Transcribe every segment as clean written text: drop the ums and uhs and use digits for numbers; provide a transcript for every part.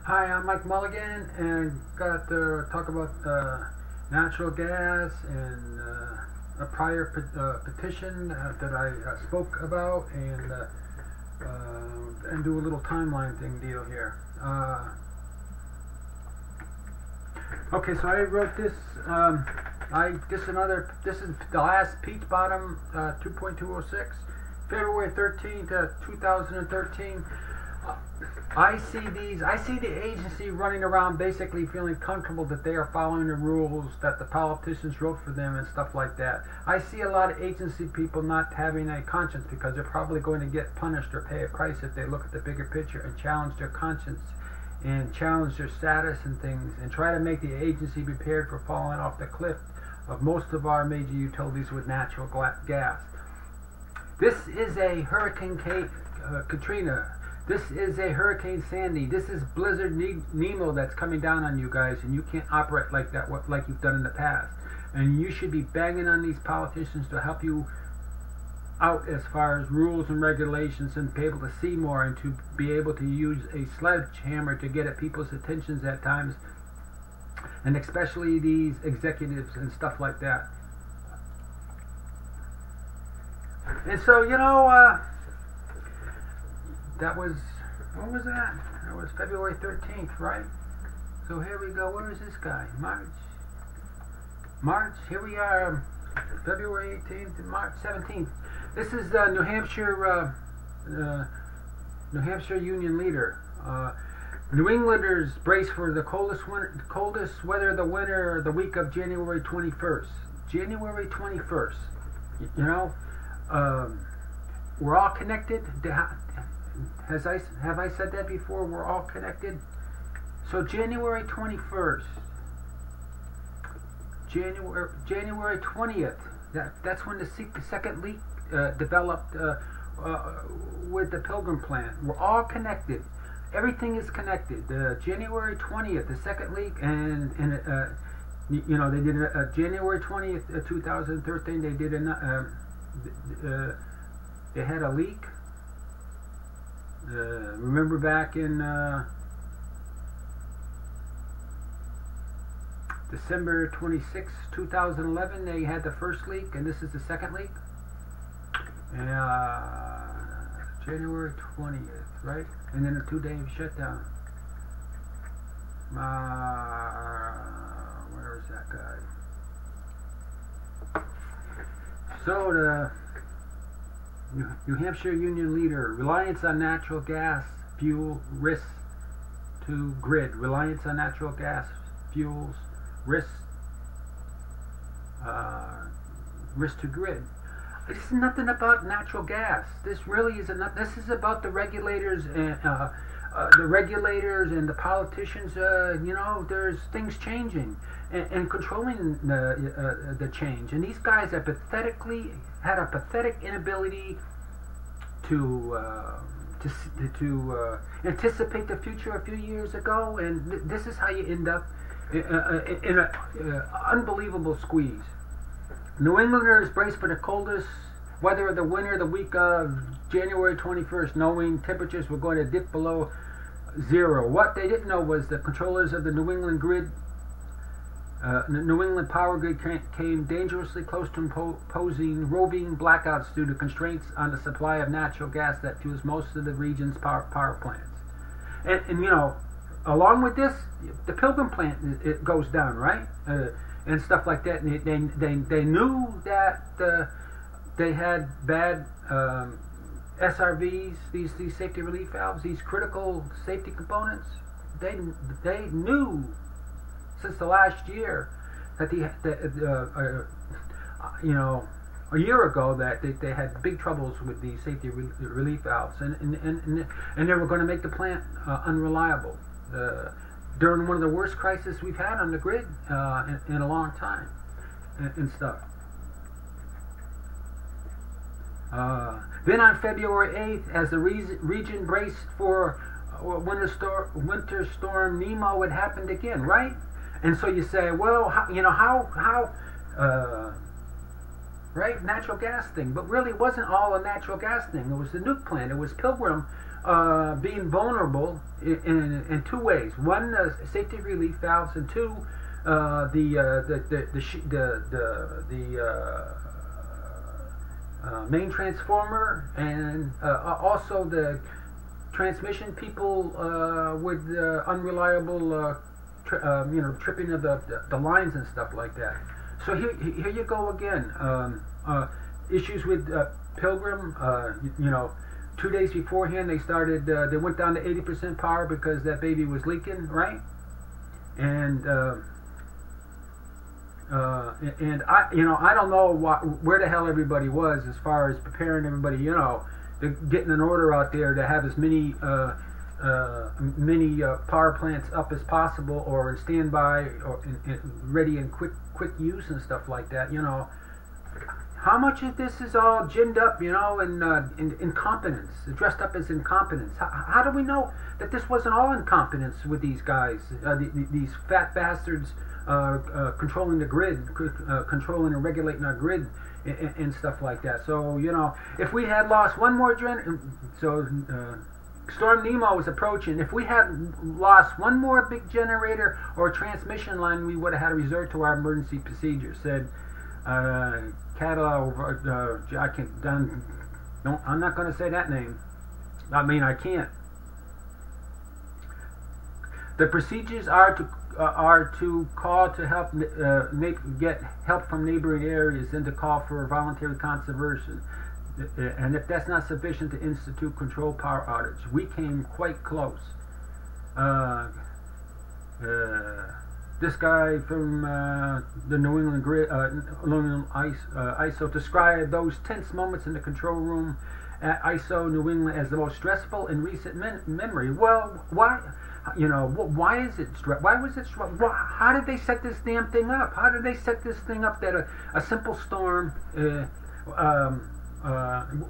Hi, I'm Mike Mulligan, and got to talk about natural gas and a prior petition that I spoke about, and do a little timeline thing deal here. Okay, so I wrote this. This is the last Peach Bottom 2.206, February 13th, 2013. I see the agency running around basically feeling comfortable that they are following the rules that the politicians wrote for them and stuff like that. I see a lot of agency people not having a conscience because they're probably going to get punished or pay a price if they look at the bigger picture and challenge their conscience and challenge their status and things and try to make the agency prepared for falling off the cliff of most of our major utilities with natural gas. This is a Hurricane Katrina. This is a Hurricane Sandy. This is Blizzard Nemo that's coming down on you guys, and you can't operate like that, like you've done in the past. And you should be banging on these politicians to help you out as far as rules and regulations and be able to see more and to be able to use a sledgehammer to get at people's attentions at times, and especially these executives and stuff like that. And so, that was, when was that? That was February 13th, right? So here we go. Where is this guy? March. Here we are, February 18th and March 17th. This is New Hampshire Union Leader. New Englanders brace for the coldest weather of the winter, the week of January 21st. January 21st. We're all connected. Have I said that before? We're all connected. So January 21st, January 20th. That's when the second leak developed with the Pilgrim plant. We're all connected. Everything is connected. January 20th, the second leak, and they did January 20th, 2013. They did they had a leak. Remember back in December 26, 2011, they had the first leak, and this is the second leak. January 20th, right? And then a 2-day shutdown. Where is that guy? So the New Hampshire Union Leader, reliance on natural gas fuel, risk to grid. Reliance on natural gas fuels, risk to grid. This is nothing about natural gas. This really is this is about the regulators and the politicians. There's things changing and controlling the change. And these guys have had a pathetic inability to anticipate the future a few years ago. And this is how you end up in an unbelievable squeeze. New Englanders brace for the coldest weather of the winter, the week of January 21st, knowing temperatures were going to dip below zero. What they didn't know was the controllers of the New England power grid came dangerously close to imposing roving blackouts due to constraints on the supply of natural gas that fuels most of the region's power plants. And along with this, the Pilgrim plant, it goes down, right? And stuff like that. And they knew that they had bad SRVs, these safety relief valves, these critical safety components. They knew since the last year that a year ago that they had big troubles with the safety relief valves, and they were going to make the plant unreliable during one of the worst crises we've had on the grid in a long time, and stuff. Then on February 8th, as the region braced for winter storm Nemo, it happened again, right? And so you say, well, right, natural gas thing. But really, it wasn't all a natural gas thing. It was the nuke plant. It was Pilgrim being vulnerable in two ways. One, safety relief valves, and two, the main transformer, and also the transmission people with unreliable tripping of the lines and stuff like that. So here you go again. Issues with Pilgrim. 2 days beforehand they started. They went down to 80% power because that baby was leaking, right? And I don't know where the hell everybody was as far as preparing everybody. Getting an order out there to have as many power plants up as possible, or in standby, or ready in quick use and stuff like that. How much of this is all ginned up, in incompetence, dressed up as incompetence? How do we know that this wasn't all incompetence with these guys, these fat bastards controlling the grid, controlling and regulating our grid and stuff like that? So, if we had lost one more Storm Nemo was approaching. If we had lost one more big generator or transmission line, we would have had to resort to our emergency procedure. Said I'm not going to say that name. I mean, I can't. The procedures are to call to help get help from neighboring areas, and to call for voluntary conservation. And if that's not sufficient, to institute controlled power outage. We came quite close. This guy from the New England Grid, ISO, described those tense moments in the control room at ISO New England as the most stressful in recent memory. Well, why? Why is it? Why was it? How did they set this damn thing up? How did they set this thing up that a simple storm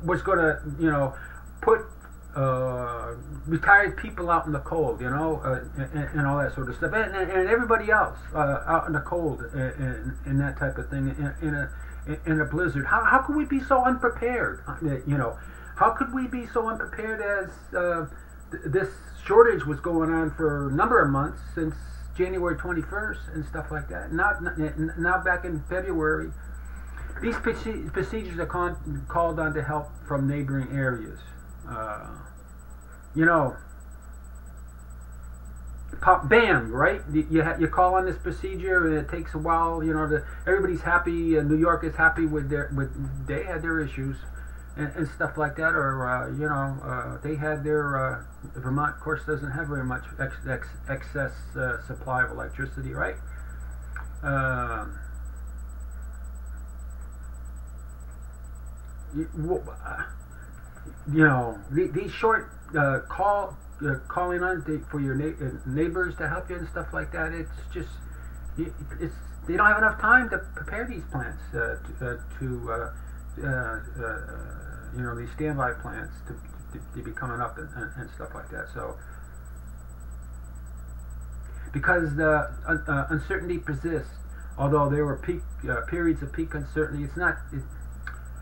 was going to, put retired people out in the cold, and all that sort of stuff, and everybody else out in the cold, and that type of thing, in a blizzard. How could we be so unprepared? How could we be so unprepared as this shortage was going on for a number of months, since January 21st and stuff like that. Now back in February, these procedures are called on to help from neighboring areas. Bam, right? You call on this procedure, and it takes a while. Everybody's happy. New York is happy with they had their issues and stuff like that, or they had their Vermont, of course, doesn't have very much excess supply of electricity, right? These short calling on for your neighbors to help you and stuff like that. It's just they don't have enough time to prepare these plants these standby plants to be coming up and stuff like that. So because the uncertainty persists, although there were periods of peak uncertainty,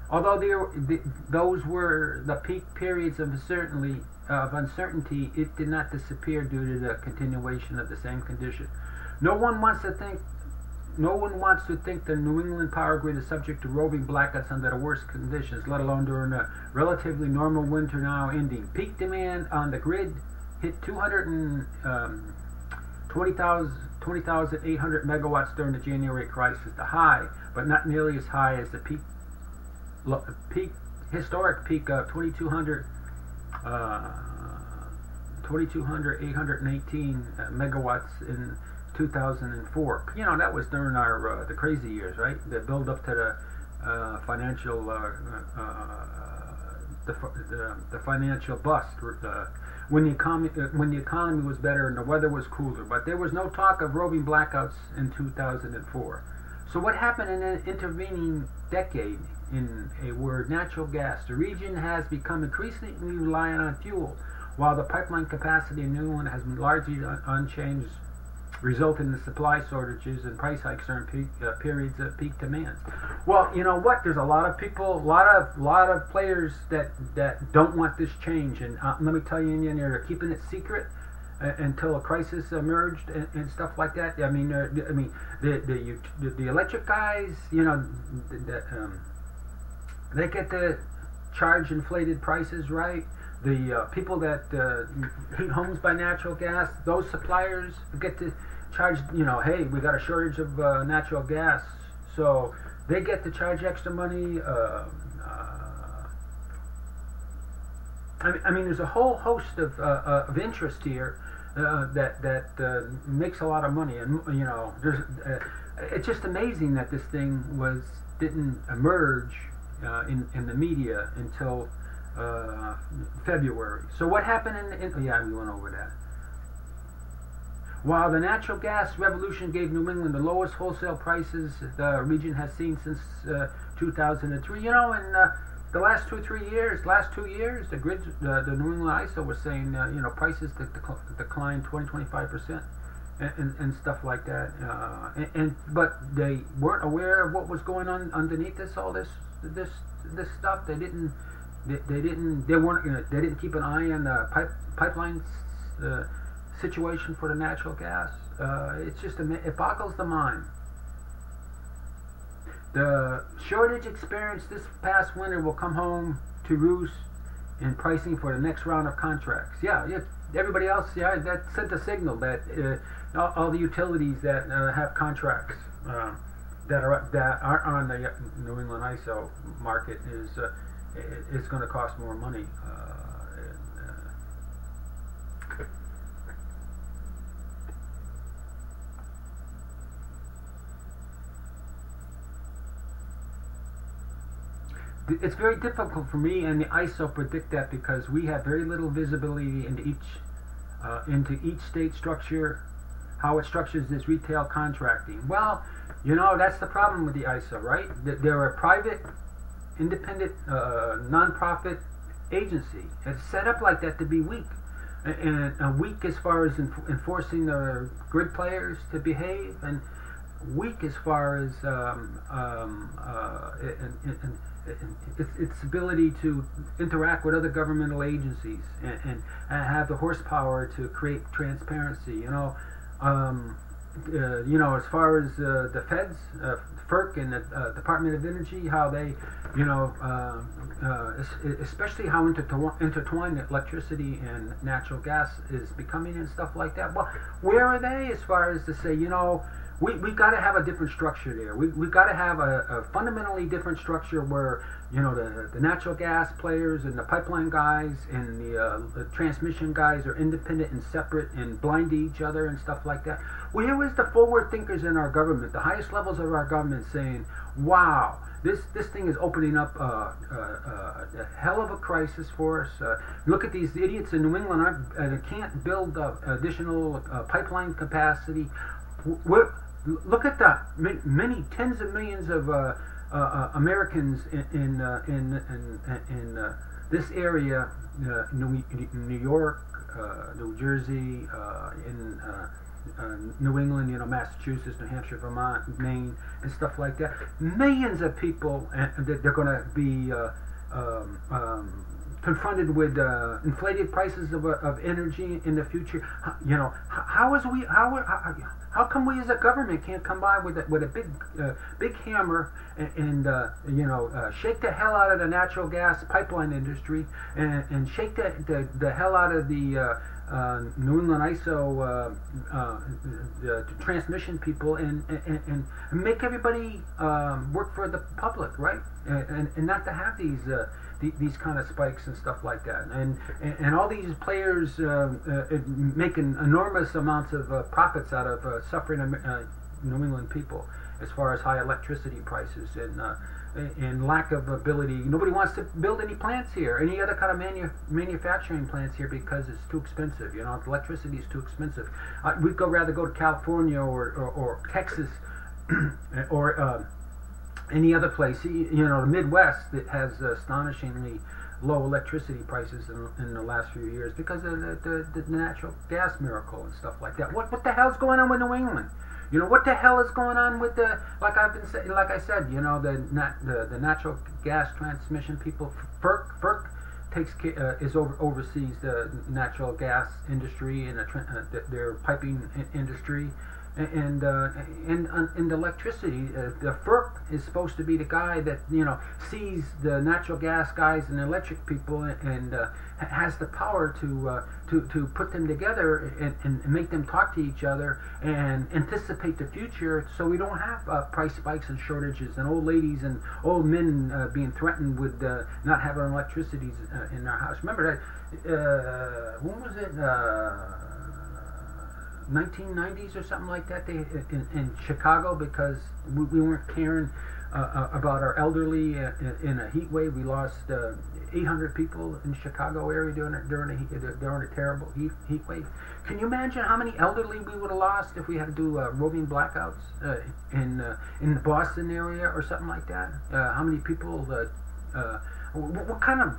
although those were the peak periods of uncertainty, it did not disappear due to the continuation of the same condition. No one wants to think the New England power grid is subject to roving blackouts under the worst conditions, let alone during a relatively normal winter now ending. Peak demand on the grid hit 20,800 megawatts during the January crisis, the high, but not nearly as high as the historic peak of 2,200,818 megawatts in 2004. That was during our the crazy years, right? The build up to the financial the financial bust, when the economy was better and the weather was cooler. But there was no talk of roving blackouts in 2004. So what happened in an intervening decade? In a word, natural gas. The region has become increasingly reliant on fuel, while the pipeline capacity in New England has been largely unchanged resulting in supply shortages and price hikes during periods of peak demand. Well, you know what? There's a lot of people, a lot of players that don't want this change, and let me tell you, they're keeping it secret until a crisis emerged and stuff like that. I mean, the electric guys, they get to charge inflated prices, right? The people that heat homes by natural gas, those suppliers get to charge, hey, we got a shortage of natural gas, so they get to charge extra money. I mean, there's a whole host of interest here that makes a lot of money, and there's it's just amazing that this thing didn't emerge in the media until February. So what happened yeah, we went over that. While the natural gas revolution gave New England the lowest wholesale prices the region has seen since 2003, in the last 2 or 3 years, the grid, the New England ISO was saying, prices declined 20-25%, and stuff like that. But they weren't aware of what was going on underneath this stuff. They didn't keep an eye on the pipeline situation for the natural gas. It's just it boggles the mind. The shortage experienced this past winter will come home to roost in pricing for the next round of contracts. Yeah, everybody else, that sent a signal that all the utilities that have contracts that aren't on the New England ISO market is going to cost more money. It's very difficult for me and the ISO predict that because we have very little visibility into each state structure, how it structures this retail contracting. Well, that's the problem with the ISO, right? They're a private, independent, non-profit agency. It's set up like that to be weak, and weak as far as enforcing the grid players to behave, and weak as far as its ability to interact with other governmental agencies and have the horsepower to create transparency. As far as the feds, FERC and the Department of Energy, how they, especially how intertwined electricity and natural gas is becoming and stuff like that. Well, where are they as far as to say, we got to have a different structure there. We got to have a fundamentally different structure where the natural gas players and the pipeline guys and the transmission guys are independent and separate and blind to each other and stuff like that. Where is the forward thinkers in our government, the highest levels of our government, saying, "Wow, this thing is opening up a hell of a crisis for us. Look at these idiots in New England can't build additional pipeline capacity. Look at the many tens of millions of Americans in this area, New York, New Jersey, in New England, Massachusetts, New Hampshire, Vermont, Maine, and stuff like that. Millions of people that they're going to be confronted with inflated prices of energy in the future. How come we as a government can't come by with a big hammer and shake the hell out of the natural gas pipeline industry and shake the hell out of the New England ISO transmission people and make everybody work for the public, right? And not to have these kind of spikes and stuff like that, and all these players making enormous amounts of profits out of suffering New England people, as far as high electricity prices and lack of ability. Nobody wants to build any plants here, any other kind of manufacturing plants here, because it's too expensive. Electricity is too expensive. We'd rather go to California or Texas or any other place, the Midwest, that has astonishingly low electricity prices in the last few years because of the natural gas miracle and stuff like that. What the hell's going on with New England? You know, what the hell is going on with the, like I said, you know, the natural gas transmission people, FERC oversees the natural gas industry and their piping industry, and the electricity. The FERC is supposed to be the guy that, you know, sees the natural gas guys and the electric people, and has the power to put them together and make them talk to each other and anticipate the future, so we don't have price spikes and shortages and old ladies and old men being threatened with not having electricity in their house. Remember that, when was it, 1990s or something like that, in Chicago, because we weren't caring about our elderly in a heat wave. We lost 800 people in Chicago area during a terrible heat wave. Can you imagine how many elderly we would have lost if we had to do roving blackouts in the Boston area or something like that? How many people? What kind of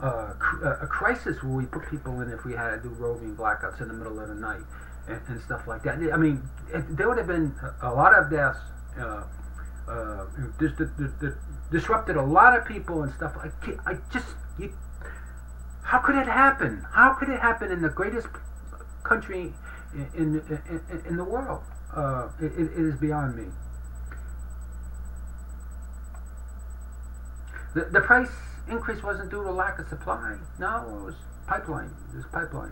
a crisis will we put people in if we had to do roving blackouts in the middle of the night and stuff like that? I mean, there would have been a lot of deaths. Disrupted a lot of people and stuff. How could it happen? How could it happen in the greatest country in the world? It is beyond me. The price increase wasn't due to lack of supply. No, it was pipeline. It was pipeline.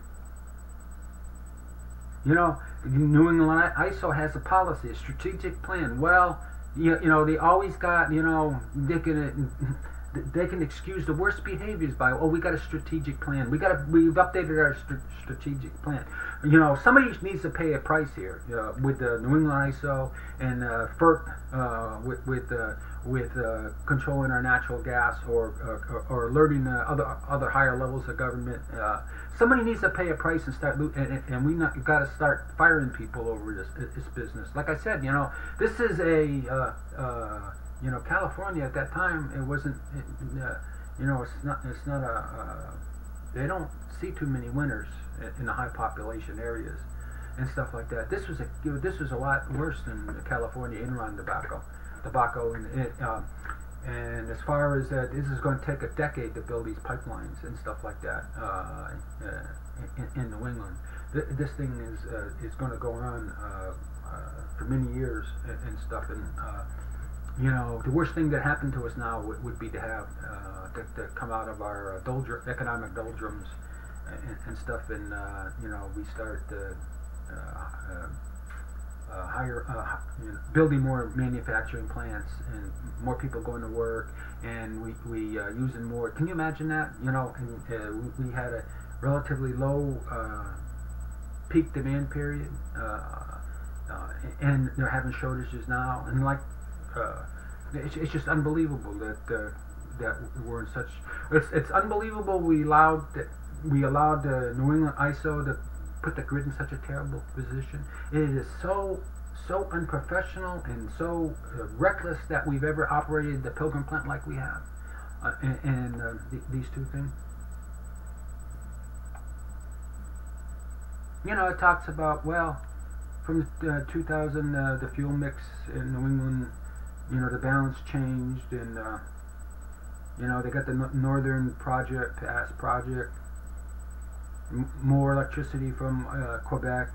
You know, New England ISO has a policy, a strategic plan. Well, you know, they always got, you know, they can excuse the worst behaviors by, oh, we got a strategic plan. We've updated our strategic plan. You know, somebody needs to pay a price here with the New England ISO and FERC with controlling our natural gas or alerting other higher levels of government. Somebody needs to pay a price and start, and we got to start firing people over this business. Like I said, you know, this is you know, California at that time, it wasn't, you know, it's not they don't see too many winners in the high population areas and stuff like that. This was a lot worse than California Enron tobacco, and as far as that, this is going to take a decade to build these pipelines and stuff like that in New England. This thing is going to go on for many years and stuff. And you know, the worst thing that happened to us now would be to have to come out of our economic doldrums and stuff, and you know, we start building more manufacturing plants and more people going to work, and we using more. Can you imagine that? You know, and, we had a relatively low peak demand period, and they're having shortages now, and like it's just unbelievable that we're in such. It's unbelievable we allowed the New England ISO to put the grid in such a terrible position. It is so unprofessional and so reckless that we've ever operated the Pilgrim plant like we have, and these two things. You know, it talks about, well, from 2000 the fuel mix in New England, you know, the balance changed, and you know, they got the Northern Pass project, more electricity from Quebec.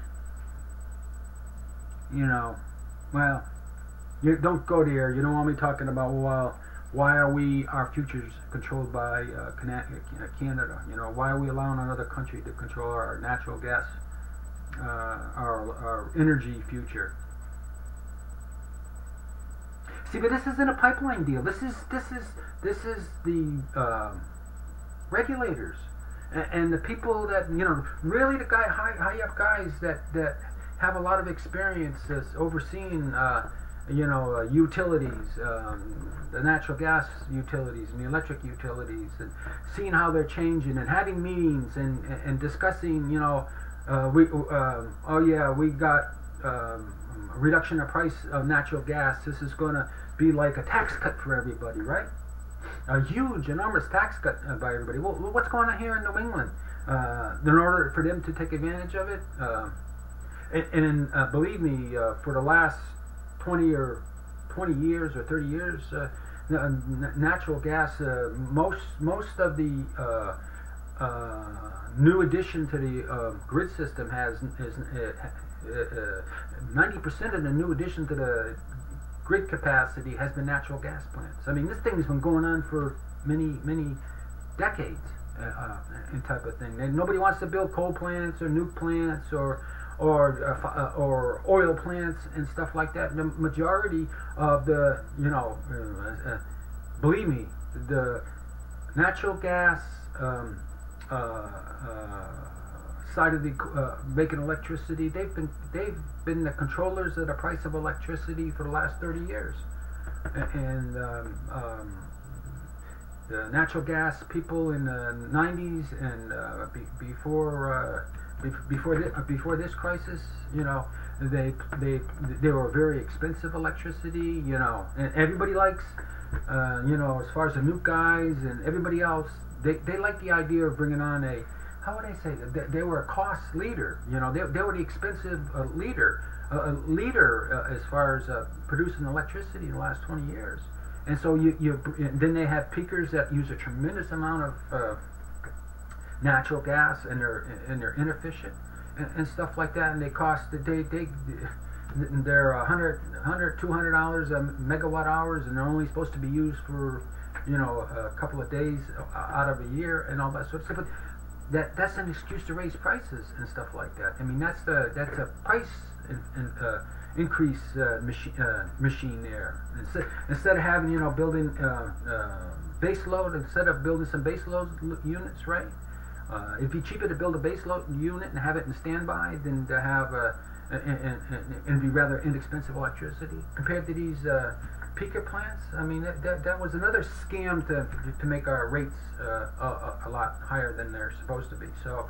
You know, well, you don't go there. You don't want me talking about, well, why are our futures controlled by Canada? You know, why are we allowing another country to control our natural gas, our energy future? See, but this isn't a pipeline deal. This is the regulators and the people that, you know, really the high up guys that have a lot of experience as overseeing, you know, utilities, the natural gas utilities and the electric utilities, and seeing how they're changing and having meetings and discussing, you know, oh yeah, we got a reduction of price of natural gas. This is going to be like a tax cut for everybody, right? a huge, enormous tax cut by everybody. Well, what's going on here in New England? In order for them to take advantage of it, believe me, for the last 20 years or 30 years, natural gas, most of the new addition to the grid system has 90% of the new addition to the grid capacity has been natural gas plants. I mean, this thing's been going on for many decades, and type of thing. And nobody wants to build coal plants or nuke plants or oil plants and stuff like that. The majority of the, believe me, the natural gas side of the making electricity, they've been the controllers of the price of electricity for the last 30 years. And the natural gas people in the 90s and before this crisis, they were very expensive electricity, and everybody likes, as far as the nuke guys and everybody else, they like the idea of bringing on a, how would I say that? They were a cost leader, they were the expensive leader as far as producing electricity in the last 20 years. And so then they have peakers that use a tremendous amount of natural gas, and they're inefficient and stuff like that, and they cost they're $100, $200 a megawatt hours, and they're only supposed to be used for a couple of days out of a year and all that sort of stuff. But that's an excuse to raise prices and stuff like that. I mean, that's a price increase machine there. Instead of having building base load, instead of building some base load units, right? It'd be cheaper to build a base load unit and have it in standby than to have and be rather inexpensive electricity compared to these peaker plants. I mean, that was another scam to make our rates a lot higher than they're supposed to be. So,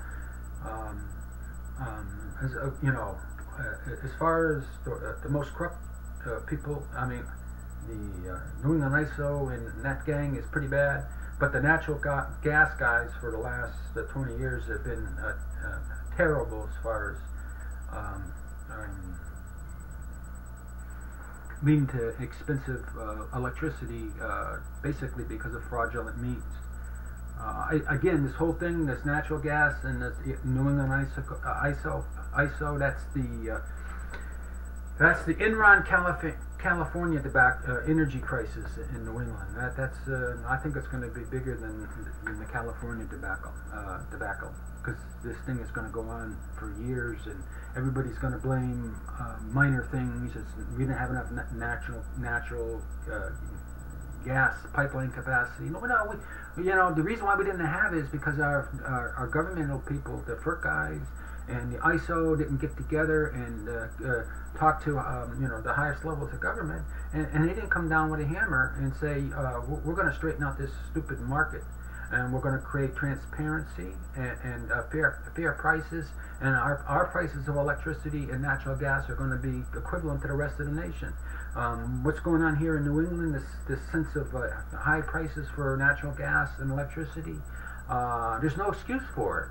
as far as the most corrupt people, I mean, the New England ISO and that gang is pretty bad. But the natural gas guys for the last 20 years have been terrible as far as leading to expensive electricity, basically because of fraudulent means. Again, this whole thing, this natural gas and this New England ISO, that's the Enron California energy crisis in New England. I think it's going to be bigger than the California debacle, because this thing is going to go on for years, and everybody's going to blame minor things. We didn't have enough natural gas pipeline capacity. The reason why we didn't have it is because our governmental people, the FERC guys, and the ISO didn't get together and talk to the highest levels of government, and they didn't come down with a hammer and say we're going to straighten out this stupid market, and we're going to create transparency and fair prices, and our prices of electricity and natural gas are going to be equivalent to the rest of the nation. What's going on here in New England, this sense of high prices for natural gas and electricity, there's no excuse for it.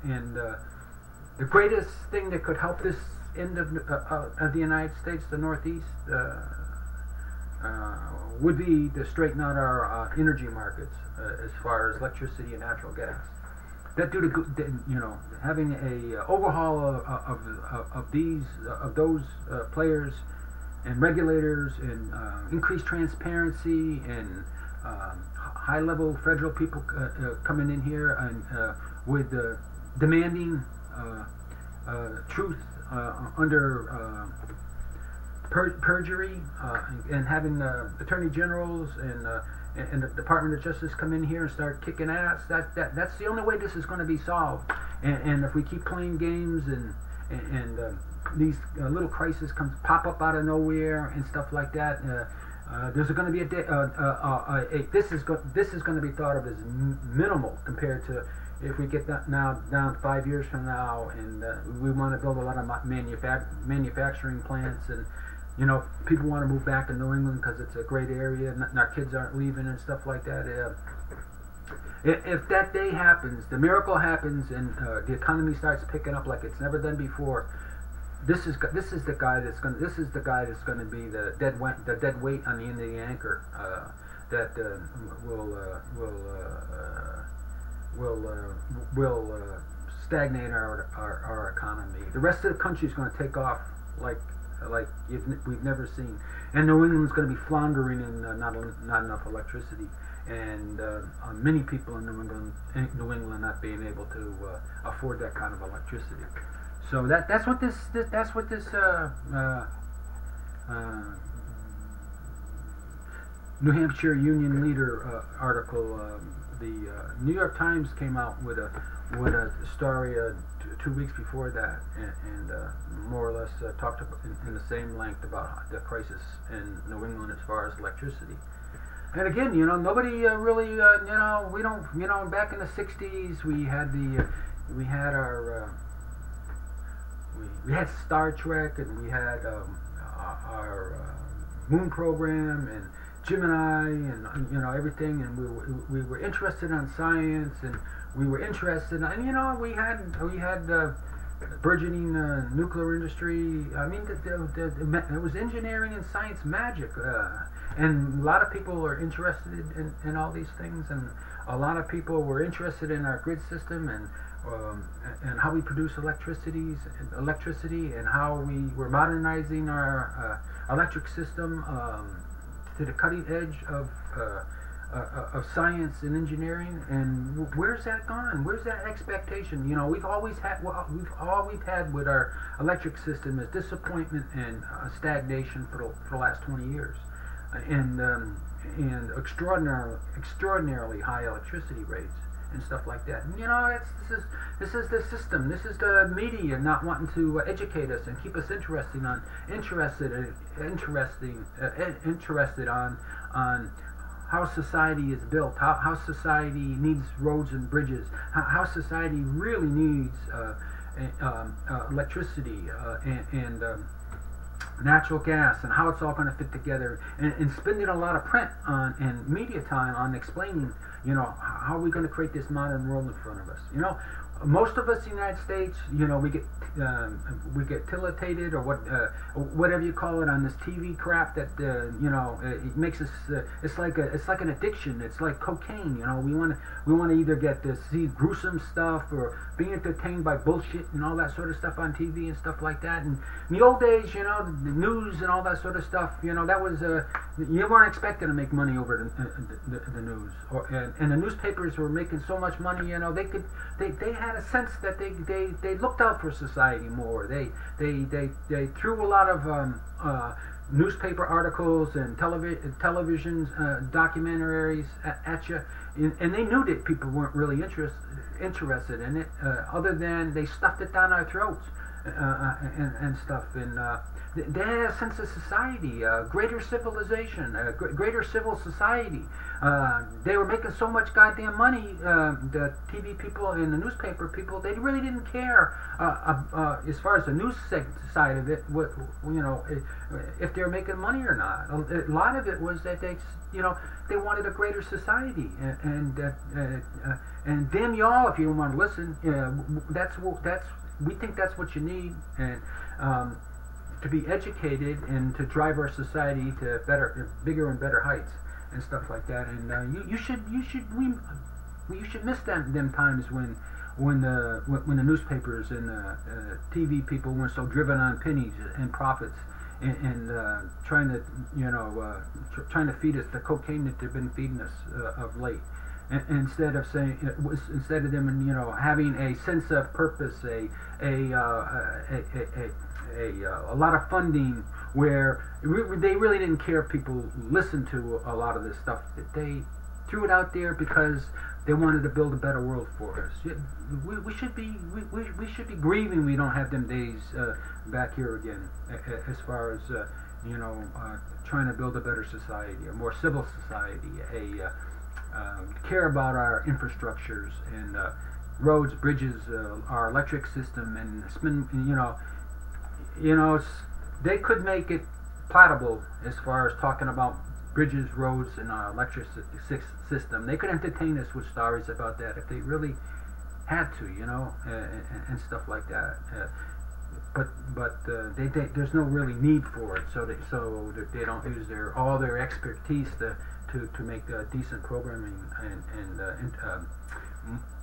And the greatest thing that could help this end of the United States, the Northeast, would be to straighten out our energy markets as far as electricity and natural gas. That due to having a overhaul of those players and regulators, and increased transparency, and high-level federal people coming in here and with demanding truth under perjury, and having attorney generals and the Department of Justice come in here and start kicking ass. That's the only way this is going to be solved. And if we keep playing games and these little crises pop up out of nowhere and stuff like that, there's going to be this is going to be thought of as minimal compared to if we get that down 5 years from now, and we want to build a lot of manufacturing plants, and you know, people want to move back to New England because it's a great area and our kids aren't leaving and stuff like that. If that day happens, the miracle happens, and the economy starts picking up like it's never done before, this is the guy that's going to be the dead weight on the end of the anchor that will stagnate our economy. The rest of the country is going to take off like we've never seen, and New England's going to be floundering in not enough electricity, and many people in New England not being able to afford that kind of electricity. So that's what this New Hampshire Union Leader article. The New York Times came out with a story 2 weeks before that, and more or less talked about in the same length about the crisis in New England as far as electricity. And again, you know, nobody really, you know, we don't, you know, back in the '60s we had our we had Star Trek, and we had our moon program and Gemini, and you know, everything, and we were interested in science, and we were interested in, and you know, we had burgeoning nuclear industry. I mean, it was engineering and science magic, and a lot of people are interested in all these things, and a lot of people were interested in our grid system and how we produce electricity, and how we were modernizing our electric system to the cutting edge of science and engineering. And where's that gone? Where's that expectation? You know, we've always had with our electric system is disappointment and stagnation for the last 20 years, and extraordinarily high electricity rates and stuff like that. And, you know, this is the system. This is the media not wanting to educate us and keep us interested on how society is built, how society needs roads and bridges, how society really needs electricity and natural gas, and how it's all going to fit together, and spending a lot of print on and media time on explaining, you know, how are we going to create this modern world in front of us. You know, most of us in the United States, you know, we get tilitated, or whatever you call it, on this TV crap that you know, it makes us. It's like an addiction. It's like cocaine. You know, we want to either get to see gruesome stuff or being entertained by bullshit and all that sort of stuff on TV and stuff like that. And in the old days, you know, the news and all that sort of stuff, you know, that was you weren't expected to make money over the news, and the newspapers were making so much money. You know, they had a sense that they looked out for society more. They threw a lot of newspaper articles and television documentaries at you, and they knew that people weren't really interested in it, other than they stuffed it down our throats and stuff. And they had a sense of society, greater civilization, greater civil society. They were making so much goddamn money, the TV people and the newspaper people, they really didn't care as far as the news side of it, you know, if they were making money or not. A lot of it was that they wanted a greater society, and damn y'all if you don't want to listen. We think that's what you need, and to be educated and to drive our society to bigger and better heights and stuff like that. And you should miss them times when the newspapers and TV people weren't so driven on pennies and profits, and trying to feed us the cocaine that they've been feeding us of late. Instead of them, you know, having a sense of purpose, a lot of funding, where they really didn't care if people listened to a lot of this stuff. They threw it out there because they wanted to build a better world for us. We should be grieving we don't have them days back here again, as far as you know, trying to build a better society, a more civil society, care about our infrastructures and roads, bridges, our electric system, and spend, you know, they could make it palatable as far as talking about bridges, roads, and electric system. They could entertain us with stories about that if they really had to, you know, and stuff like that. But there's no really need for it, so they don't use all their expertise to make decent programming and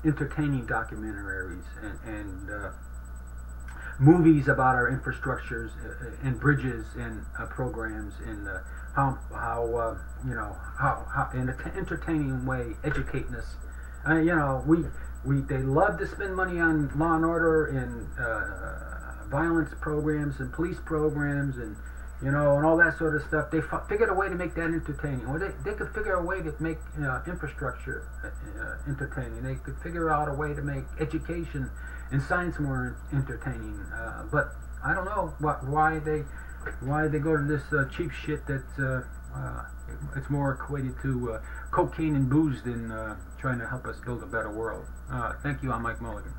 entertaining documentaries and movies about our infrastructures and bridges and programs and how you know how in an entertaining way educating us. You know, they love to spend money on law and order and violence programs and police programs and, you know, and all that sort of stuff. They figured a way to make that entertaining. Or they could figure a way to make infrastructure entertaining. They could figure out a way to make education and science more entertaining. But I don't know why they go to this cheap shit that's it's more equated to cocaine and booze than trying to help us build a better world. Thank you. I'm Mike Mulligan.